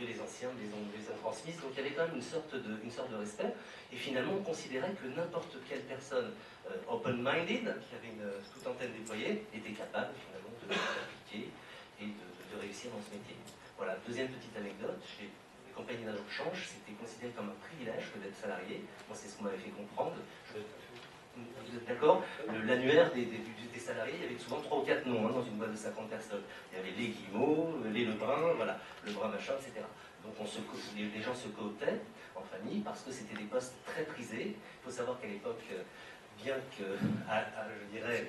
que les anciens les ont transmises. Donc il y avait quand même une sorte de respect. Et finalement, on considérait que n'importe quelle personne open-minded, qui avait une toute antenne déployée, était capable finalement de l'appliquer et de réussir dans ce métier. Voilà, deuxième petite anecdote, chez les compagnies d'agents de change, c'était considéré comme un privilège que d'être salarié. Moi, c'est ce qu'on m'avait fait comprendre. Vous êtes d'accord? L'annuaire des salariés, il y avait souvent 3 ou 4 noms dans une boîte de 50 personnes. Il y avait les Guillemot, les Lebrun, voilà, Lebrun machin, etc. Donc les gens se cooptaient en famille parce que c'était des postes très prisés. Il faut savoir qu'à l'époque, bien que, je dirais,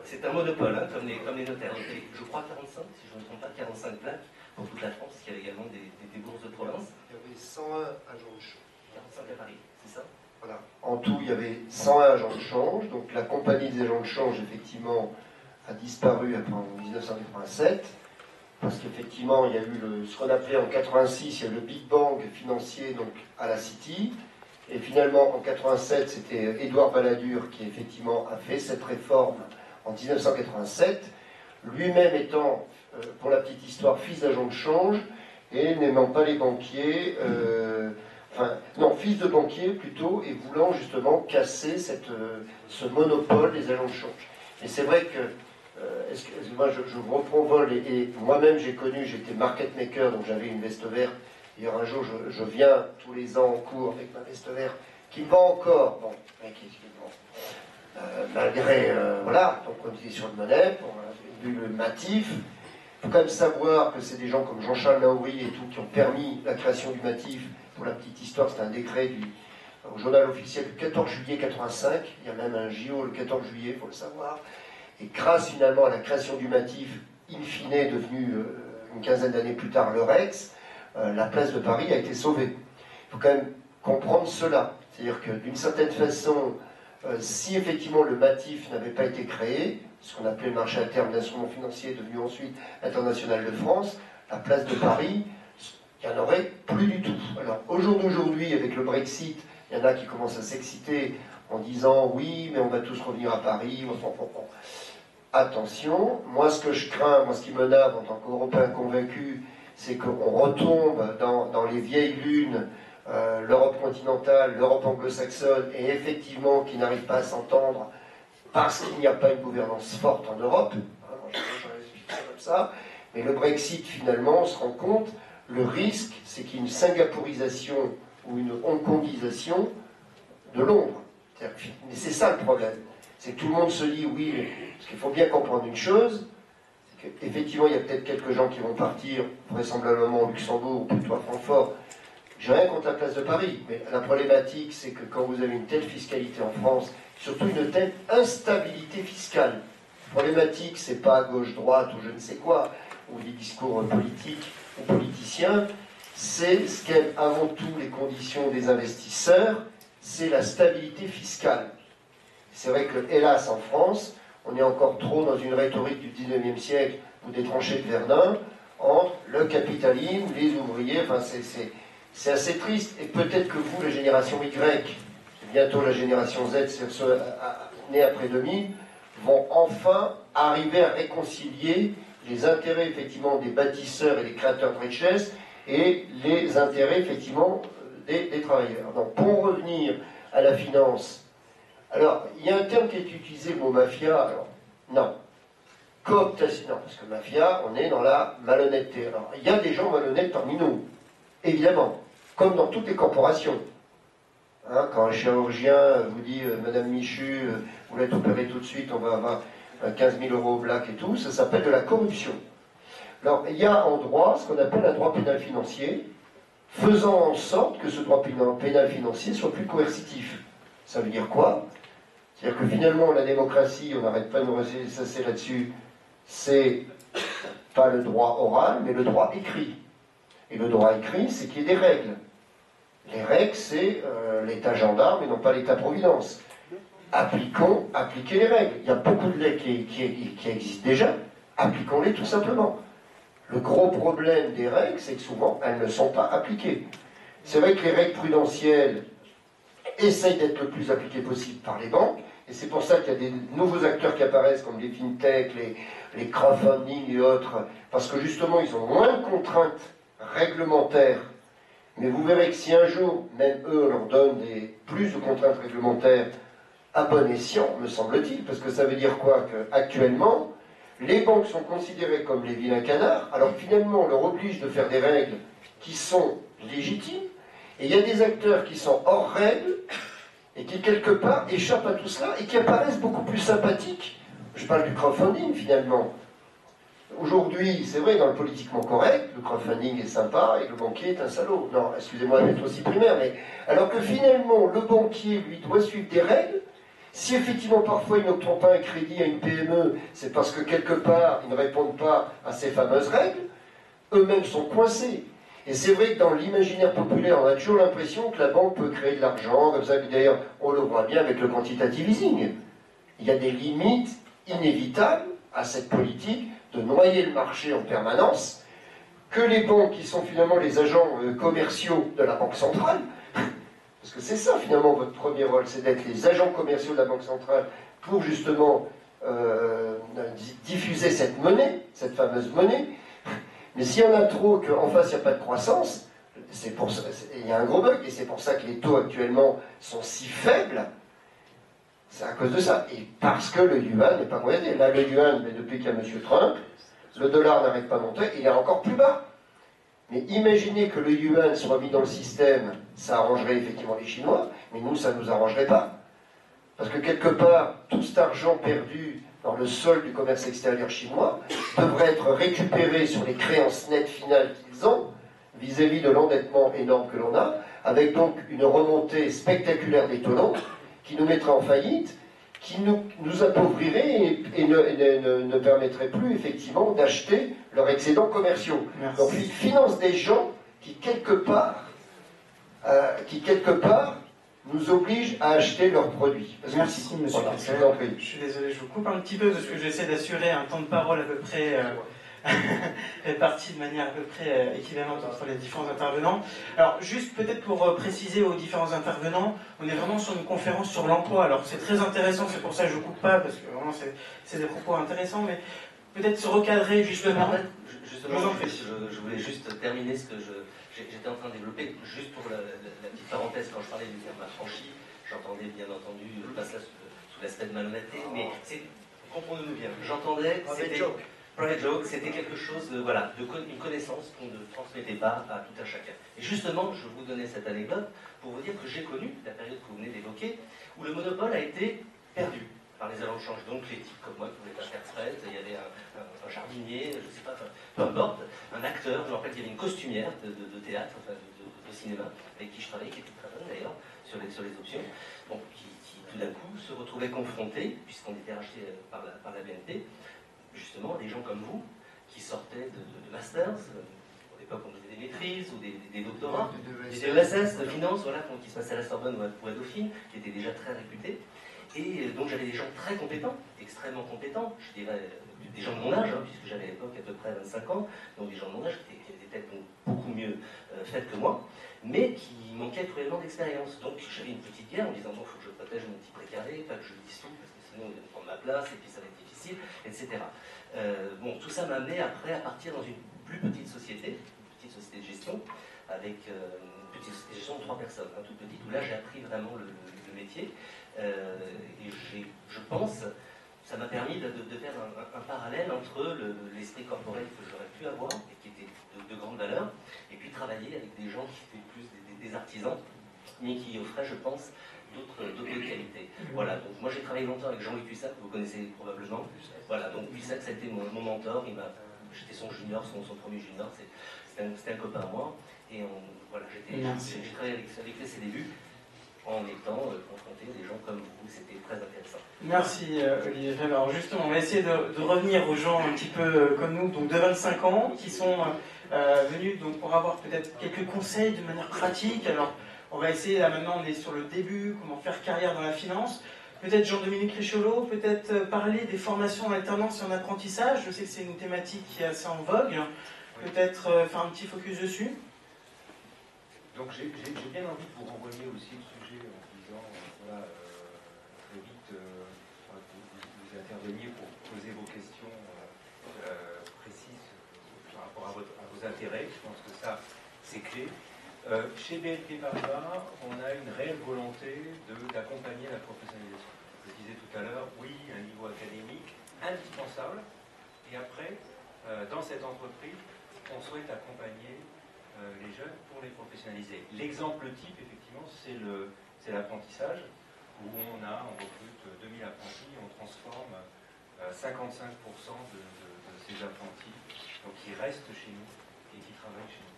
c'est un monopole, hein, comme les notaires. Donc, je crois 45, si je ne me trompe pas, 45 plaques pour toute la France, il y avait également des bourses de province. Il y avait 101 agents de change. 45 à Paris, c'est ça? Voilà. En tout, il y avait 101 agents de change. Donc la compagnie des agents de change, effectivement, a disparu après en 1987. Parce qu'effectivement, il y a eu ce qu'on appelait en 86, il y a eu le Big Bang financier donc, à la City. Et finalement, en 87, c'était Édouard Balladur qui, effectivement, a fait cette réforme en 1987. Lui-même étant, pour la petite histoire, fils d'agent de change et n'aimant pas les banquiers... non, fils de banquier plutôt, et voulant justement casser ce monopole des agents de change. Et c'est vrai que, excusez-moi, je vous reprends vol, et moi-même j'ai connu, j'étais market maker, donc j'avais une veste verte. D'ailleurs, un jour, je viens tous les ans en cours avec ma veste verte, qui me vend encore, bon, malgré, voilà, donc on était sur le monnaie, on a vu le Matif. Il faut quand même savoir que c'est des gens comme Jean-Charles Laourie et tout qui ont permis la création du Matif. Pour la petite histoire, c'est un décret au journal officiel du 14 juillet 85. Il y a même un JO le 14 juillet, il faut le savoir. Et grâce finalement à la création du Matif, in fine, devenu une quinzaine d'années plus tard le Rex, la place de Paris a été sauvée. Il faut quand même comprendre cela. C'est-à-dire que d'une certaine façon, si effectivement le Matif n'avait pas été créé, ce qu'on appelait le marché à terme d'instruments financiers, devenu ensuite international de France, la place de Paris, il n'y en aurait plus du tout. Alors, au jour d'aujourd'hui, avec le Brexit, il y en a qui commencent à s'exciter en disant « oui, mais on va tous revenir à Paris ». Attention, moi ce que je crains, moi ce qui me nave en tant qu'Européen convaincu, c'est qu'on retombe dans les vieilles lunes, l'Europe continentale, l'Europe anglo-saxonne, et effectivement qui n'arrive pas à s'entendre parce qu'il n'y a pas une gouvernance forte en Europe. Moi, j'en explique ça comme ça. Mais le Brexit, finalement, on se rend compte, le risque, c'est qu'il y ait une singaporisation ou une hongkongisation de Londres. Mais c'est ça le problème. C'est que tout le monde se dit, oui, mais parce qu'il faut bien comprendre une chose, c'est qu'effectivement, il y a peut-être quelques gens qui vont partir, vraisemblablement au Luxembourg ou plutôt à Francfort. J'ai rien contre la place de Paris, mais la problématique, c'est que quand vous avez une telle fiscalité en France, surtout une telle instabilité fiscale, la problématique, c'est pas gauche-droite ou je ne sais quoi, ou des discours politiques ou politiciens, c'est ce qu'aiment avant tout les conditions des investisseurs, c'est la stabilité fiscale. C'est vrai que, hélas, en France, on est encore trop dans une rhétorique du 19e siècle ou des tranchées de Verdun, entre le capitalisme, les ouvriers, enfin c'est assez triste. Et peut-être que vous, la génération Y, bientôt la génération Z, c'est ceux nés après 2000, vont enfin arriver à réconcilier les intérêts effectivement des bâtisseurs et des créateurs de richesse et les intérêts effectivement des travailleurs. Donc pour revenir à la finance, alors il y a un terme qui est utilisé, le mot mafia, alors non. Cooptation, non, parce que mafia, on est dans la malhonnêteté. Alors il y a des gens malhonnêtes parmi nous, évidemment, comme dans toutes les corporations. Hein, quand un chirurgien vous dit Madame Michu, vous l'êtes opéré tout de suite, on va avoir 15 000 euros au black et tout, ça s'appelle de la corruption. Alors, il y a en droit ce qu'on appelle un droit pénal financier, faisant en sorte que ce droit pénal financier soit plus coercitif. Ça veut dire quoi? C'est-à-dire que finalement, la démocratie, on n'arrête pas de nous ressasser là-dessus, c'est pas le droit oral, mais le droit écrit. Et le droit écrit, c'est qu'il y ait des règles. Les règles, c'est l'État gendarme et non pas l'État-providence. Appliquez les règles. Il y a beaucoup de règles qui existent déjà. Appliquons-les tout simplement. Le gros problème des règles, c'est que souvent, elles ne sont pas appliquées. C'est vrai que les règles prudentielles essayent d'être le plus appliquées possible par les banques, et c'est pour ça qu'il y a des nouveaux acteurs qui apparaissent, comme les fintech, les crowdfunding et autres, parce que justement, ils ont moins de contraintes réglementaires. Mais vous verrez que si un jour, même eux, on leur donne plus de contraintes réglementaires à bon escient, me semble-t-il, parce que ça veut dire quoi? Qu'actuellement, les banques sont considérées comme les vilains canards, alors finalement, on leur oblige de faire des règles qui sont légitimes, et il y a des acteurs qui sont hors règles, et qui, quelque part, échappent à tout cela, et qui apparaissent beaucoup plus sympathiques. Je parle du crowdfunding, finalement. Aujourd'hui, c'est vrai, dans le politiquement correct, le crowdfunding est sympa, et le banquier est un salaud. Non, excusez-moi d'être aussi primaire, mais... Alors que finalement, le banquier, lui, doit suivre des règles. Si effectivement, parfois, il n'octroie pas un crédit à une PME, c'est parce que, quelque part, ils ne répondent pas à ces fameuses règles. Eux-mêmes sont coincés. Et c'est vrai que dans l'imaginaire populaire, on a toujours l'impression que la banque peut créer de l'argent, comme ça, d'ailleurs, on le voit bien avec le quantitative easing. Il y a des limites inévitables à cette politique de noyer le marché en permanence, que les banques, qui sont finalement les agents commerciaux de la Banque centrale, parce que c'est ça finalement votre premier rôle, c'est d'être les agents commerciaux de la Banque centrale pour justement diffuser cette monnaie, cette fameuse monnaie. Mais s'il y en a trop, qu'en face il n'y a pas de croissance, c'est pour ça, il y a un gros bug, et c'est pour ça que les taux actuellement sont si faibles. C'est à cause de ça. Et parce que le yuan n'est pas converti. Là, le yuan, mais depuis qu'il y a M. Trump, le dollar n'arrête pas de monter, il est encore plus bas. Mais imaginez que le yuan soit mis dans le système, ça arrangerait effectivement les Chinois, mais nous, ça ne nous arrangerait pas. Parce que quelque part, tout cet argent perdu dans le sol du commerce extérieur chinois devrait être récupéré sur les créances nettes finales qu'ils ont, vis-à-vis de l'endettement énorme que l'on a, avec donc une remontée spectaculaire des taux longs, qui nous mettrait en faillite, qui nous appauvrirait et ne permettrait plus effectivement d'acheter leurs excédents commerciaux. Merci. Donc ils financent des gens qui quelque part nous obligent à acheter leurs produits. Merci, monsieur voilà, Kessler. Je suis désolé, je vous coupe un petit peu parce que j'essaie d'assurer un temps de parole à peu près réparti de manière à peu près équivalente entre les différents intervenants. Alors, juste peut-être pour préciser aux différents intervenants, on est vraiment sur une conférence sur l'emploi. Alors, c'est très intéressant, c'est pour ça que je ne coupe pas, parce que vraiment, c'est des propos intéressants, mais peut-être se recadrer justement. Justement, je voulais juste terminer ce que j'étais en train de développer, juste pour la petite parenthèse, quand je parlais du terme affranchi, j'entendais bien entendu, pas cela sous l'aspect de malhonnêteté, mais comprenons-nous bien, j'entendais, private joke, c'était quelque chose de, voilà, une connaissance qu'on ne transmettait pas à tout un chacun. Et justement, je vous donnais cette anecdote pour vous dire que j'ai connu la période que vous venez d'évoquer, où le monopole a été perdu par les agents de change. Donc les types comme moi qui voulaient pas faire retraite, il y avait un jardinier, je ne sais pas, peu importe, un acteur, je me rappelle qu'il y avait une costumière de théâtre, enfin de cinéma, avec qui je travaillais, qui était très bonne d'ailleurs, sur les options, bon, qui tout d'un coup se retrouvait confronté, puisqu'on était racheté par la BNP, justement des gens comme vous, qui sortaient de masters, à l'époque on faisait des maîtrises ou des doctorats, des ESS de finance, voilà, qui se passaient à la Sorbonne ou à Dauphine, qui étaient déjà très réputés. Et donc j'avais des gens très compétents, extrêmement compétents, je dirais des gens de mon âge, hein, puisque j'avais à l'époque à peu près 25 ans, donc des gens de mon âge qui avaient des têtes beaucoup mieux faites que moi, mais qui manquaient cruellement d'expérience. Donc j'avais une petite guerre en me disant bon, il faut que je protège mon petit précaré, pas que je le dise tout, parce que sinon il va prendre ma place et puis ça va être difficile, etc. Bon, tout ça m'a amené après à partir dans une plus petite société de gestion, avec une petite société de gestion de 3 personnes, hein, toute petite, où là j'ai appris vraiment le métier. Et je pense, ça m'a permis de faire un parallèle entre l'esprit corporel que j'aurais pu avoir, et qui était de grande valeur, et puis travailler avec des gens qui étaient plus des artisans, mais qui offraient, je pense, d'autres qualités. Voilà, donc moi j'ai travaillé longtemps avec Jean-Louis Puissac, que vous connaissez probablement. Voilà, donc Puissac, ça a été mon mentor, j'étais son junior, son premier junior, c'était un copain à moi, et voilà, j'ai travaillé avec lui à ses débuts, en étant confronté à des gens comme vous, c'était très intéressant. Merci Olivier. Alors justement, on va essayer de revenir aux gens un petit peu comme nous, donc de 25 ans, qui sont venus donc, pour avoir peut-être quelques conseils de manière pratique. Alors on va essayer, là maintenant on est sur le début, comment faire carrière dans la finance. Peut-être Jean-Dominique Richeulot, peut-être parler des formations en alternance et en apprentissage. Je sais que c'est une thématique qui est assez en vogue. Peut-être faire un petit focus dessus. Donc j'ai bien envie de vous renvoyer aussi le sujet en disant, voilà, très vite, vous interveniez pour poser vos questions précises par rapport à vos vos intérêts. Je pense que ça, c'est clé. Chez BNP Paribas, on a une réelle volonté d'accompagner la professionnalisation. Je disais tout à l'heure, oui, un niveau académique indispensable. Et après, dans cette entreprise, on souhaite accompagner les jeunes pour les professionnaliser. L'exemple type, effectivement, c'est l'apprentissage, où on recrute 2000 apprentis, on transforme 55% de ces apprentis, donc qui restent chez nous et qui travaillent chez nous.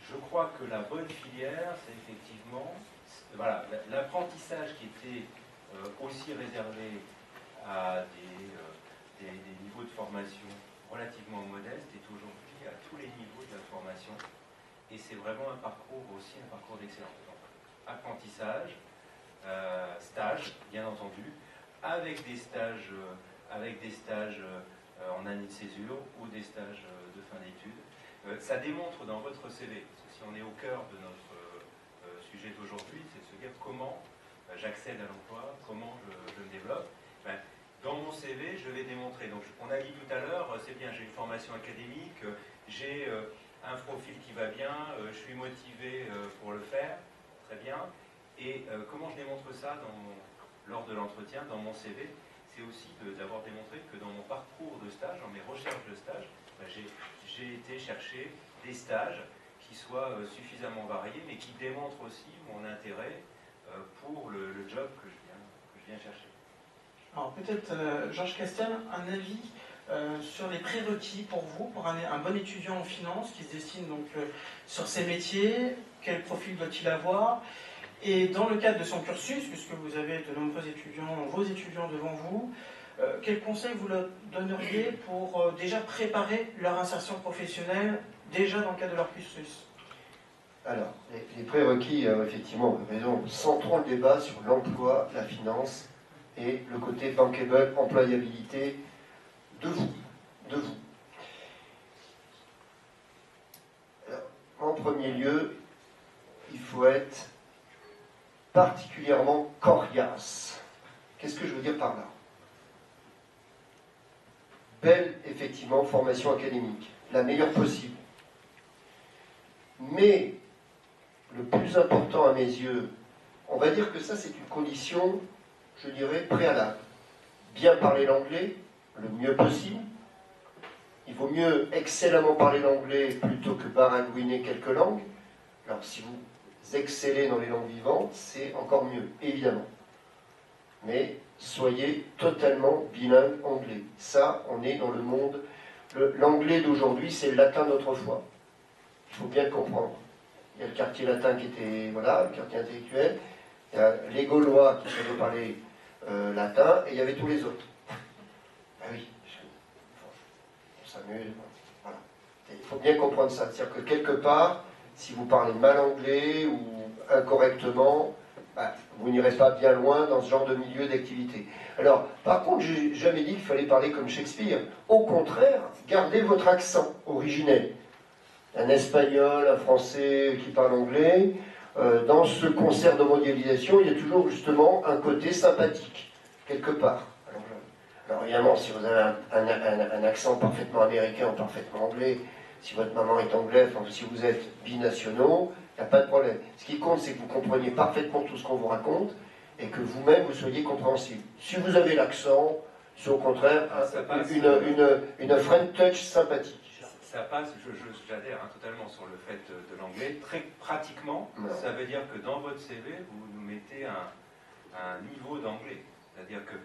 Je crois que la bonne filière, c'est effectivement voilà, l'apprentissage qui était aussi réservé à des niveaux de formation relativement modestes est aujourd'hui à tous les niveaux de la formation. Et c'est vraiment un parcours d'excellence. Donc, apprentissage, stage, bien entendu, avec des stages en année de césure ou des stages de fin d'études. Ça démontre dans votre CV, parce que si on est au cœur de notre sujet d'aujourd'hui, c'est de se dire comment j'accède à l'emploi, comment je me développe. Dans mon CV, je vais démontrer. Donc, on a dit tout à l'heure, c'est bien, j'ai une formation académique, j'ai un profil qui va bien, je suis motivé pour le faire, très bien. Et comment je démontre ça lors de l'entretien, dans mon CV, c'est aussi d'avoir démontré que dans mon parcours de stage, dans mes recherches de stage, j'ai été chercher des stages qui soient suffisamment variés, mais qui démontrent aussi mon intérêt pour le job que je viens chercher. Alors peut-être, Georges Castel, un avis sur les prérequis pour vous, pour un bon étudiant en finance qui se destine donc sur ces métiers, quel profil doit-il avoir? Et dans le cadre de son cursus, puisque vous avez de nombreux étudiants, vos étudiants devant vous, quels conseils vous leur donneriez pour déjà préparer leur insertion professionnelle, déjà dans le cadre de leur cursus? Alors, les prérequis, effectivement, vous avez raison, centrons le débat sur l'emploi, la finance et le côté bankable, employabilité de vous. Alors, en premier lieu, il faut être particulièrement coriace. Qu'est-ce que je veux dire par là? Belle, effectivement, formation académique, la meilleure possible. Mais, le plus important à mes yeux, on va dire que ça c'est une condition, je dirais, préalable. Bien parler l'anglais, le mieux possible. Il vaut mieux excellemment parler l'anglais plutôt que baragouiner quelques langues. Alors si vous excellez dans les langues vivantes, c'est encore mieux, évidemment. Mais soyez totalement bilingue anglais. Ça, on est dans le monde. L'anglais d'aujourd'hui, c'est le latin d'autrefois. Il faut bien le comprendre. Il y a le quartier latin qui était, voilà, le quartier intellectuel. Il y a les Gaulois qui savaient parler latin, et il y avait tous les autres. Ah oui, on s'amuse. Voilà. Et il faut bien comprendre ça. C'est-à-dire que quelque part, si vous parlez mal anglais ou incorrectement, vous n'irez pas bien loin dans ce genre de milieu d'activité. Alors, par contre, je n'ai jamais dit qu'il fallait parler comme Shakespeare. Au contraire, gardez votre accent originel. Un espagnol, un français qui parle anglais, dans ce concert de mondialisation, il y a toujours justement un côté sympathique, quelque part. Alors évidemment, si vous avez un accent parfaitement américain ou parfaitement anglais, si votre maman est anglaise, enfin, si vous êtes binationaux, il n'y a pas de problème. Ce qui compte, c'est que vous compreniez parfaitement tout ce qu'on vous raconte et que vous-même, vous soyez compréhensible. Si vous avez l'accent, c'est au contraire une French touch sympathique. Ça passe, j'adhère totalement sur le fait de l'anglais. Très pratiquement, ça veut dire que dans votre CV, vous nous mettez un niveau d'anglais. C'est-à-dire que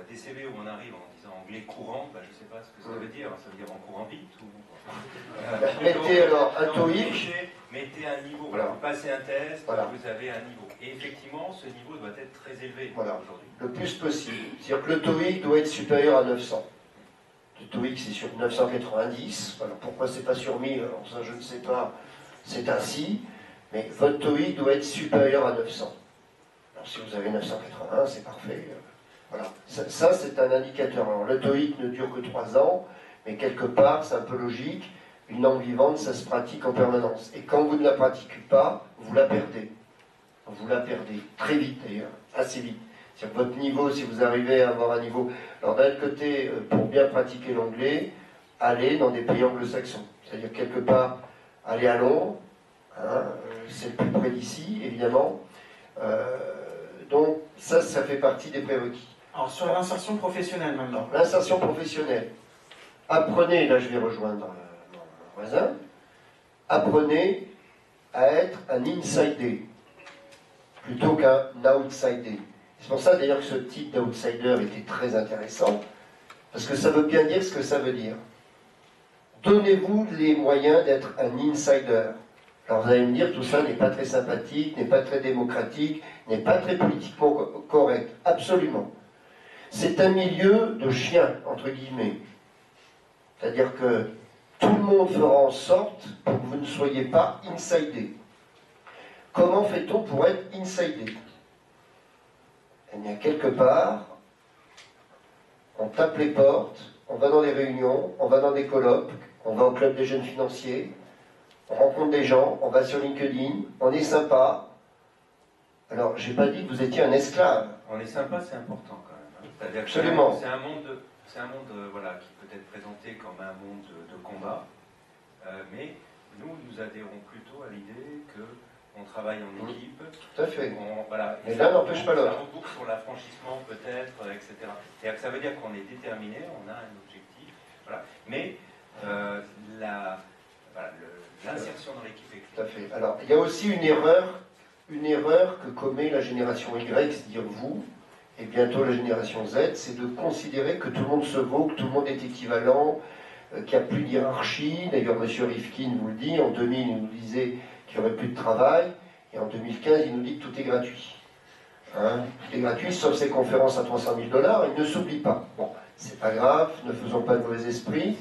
des CV où on arrive en disant anglais courant, je ne sais pas ce que ça veut dire. Ça veut dire en courant vite ou... mettez alors un TOEIC. Mettez un niveau. Voilà. Vous passez un test, voilà. Vous avez un niveau. Et effectivement, ce niveau doit être très élevé aujourd'hui. Le plus possible. C'est-à-dire que le TOEIC doit être supérieur à 900. Le TOEIC, c'est sur 990. Alors, pourquoi c'est pas sur 1000? Alors, ça, je ne sais pas. C'est ainsi. Mais votre TOEIC doit être supérieur à 900. Alors, si vous avez 980, c'est parfait. Voilà. Ça c'est un indicateur. Alors, le TOEIC ne dure que 3 ans, mais quelque part, c'est un peu logique. Une langue vivante, ça se pratique en permanence. Et quand vous ne la pratiquez pas, vous la perdez. Vous la perdez. Très vite, d'ailleurs. Assez vite. C'est-à-dire que votre niveau, si vous arrivez à avoir un niveau... Alors d'un côté, pour bien pratiquer l'anglais, aller dans des pays anglo-saxons. C'est-à-dire quelque part aller à Londres, hein, c'est le plus près d'ici, évidemment. Donc ça fait partie des prérequis. Alors sur l'insertion professionnelle maintenant. L'insertion professionnelle. Apprenez, là je vais rejoindre mon voisin, apprenez à être un insider plutôt qu'un outsider. C'est pour ça d'ailleurs que ce type d'outsider était très intéressant, parce que ça veut bien dire ce que ça veut dire. Donnez-vous les moyens d'être un insider. Alors vous allez me dire, tout ça n'est pas très sympathique, n'est pas très démocratique, n'est pas très politiquement correct. Absolument. C'est un milieu de chiens, entre guillemets. C'est-à-dire que tout le monde fera en sorte pour que vous ne soyez pas insidé. Comment fait-on pour être insidé? Eh bien, quelque part, on tape les portes, on va dans les réunions, on va dans des colloques, on va au club des jeunes financiers, on rencontre des gens, on va sur LinkedIn, on est sympa. Alors, j'ai pas dit que vous étiez un esclave. On est sympa, c'est important quand même. Hein. C'est-à-dire que Absolument. c'est un monde voilà, qui peut être présenté comme un monde de combat, mais nous adhérons plutôt à l'idée qu'on travaille en équipe. Tout à fait. Voilà, mais l'un n'empêche pas l'autre. Ça regroupe sur l'affranchissement peut-être, etc. C'est-à-dire que ça veut dire qu'on est déterminé, on a un objectif, voilà. Mais l'insertion dans l'équipe est clé. Tout à fait. Alors, il y a aussi une erreur que commet la génération Y, c'est-à-dire vous, et bientôt la génération Z, c'est de considérer que tout le monde se vaut, que tout le monde est équivalent, qu'il n'y a plus de hiérarchie. D'ailleurs, M. Rifkin vous le dit, en 2000, il nous disait qu'il n'y aurait plus de travail, et en 2015, il nous dit que tout est gratuit. Hein, tout est gratuit, sauf ces conférences à 300 000 $, il ne s'oublie pas. Bon, c'est pas grave, ne faisons pas de mauvais esprit.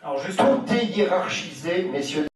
Alors, Tout est hiérarchisé, messieurs.